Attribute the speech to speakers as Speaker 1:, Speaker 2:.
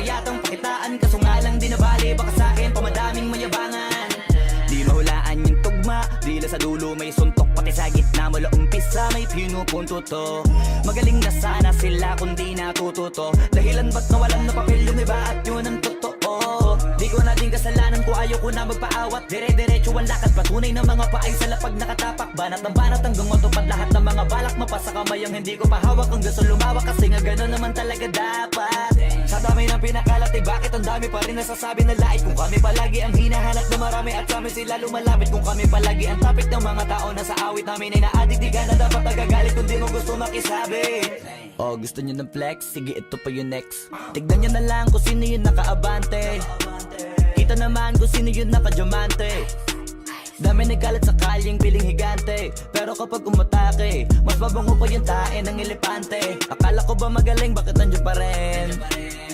Speaker 1: yatang pakitaan, kaso nga lang di nabali. Baka sa'kin pamadaming mayabangan. Di mahulaan yung tugma, dila sa dulo may suntok. Pati sa gitna mula umpisa may pinupunto to. Magaling na sana sila kung di natututo. Dahilan ba't nawalan na papel lumiba at yun ang totoo. Di ko na din kasalanan ko, ayaw ko na magpaawat. Dire-diretso ang lakad, patunay ng mga paay sa lapag nakatapak. Banat ng banat hanggang matupad lahat ng mga balak. Mapasa kamay ang hindi ko pahawak, ang gusto lumawak. Kasi nga gano'n naman talaga dapat. Sa dami ng pinakalat, eh bakit ang dami pa rin nasasabi na lait? Kung kami palagi ang hinahanap na marami at sa amin sila lumalapit. Kung kami palagi ang topic ng mga tao na sa awit namin ay naadik, di ka na dapat nagagalit kung di mo gusto makisabi. Oh, gusto nyo ng flex? Sige, ito pa yung next. Tignan nyo na lang kung sino yung nakaabante. Kita naman kung sino yung nakadiamante. Dami nagkalat sa kalyeng piling higante. Pero kapag umatake, mas mabango pa yung tae ng elepante. Akala ko ba magaling, bakit nandiyan pa rin?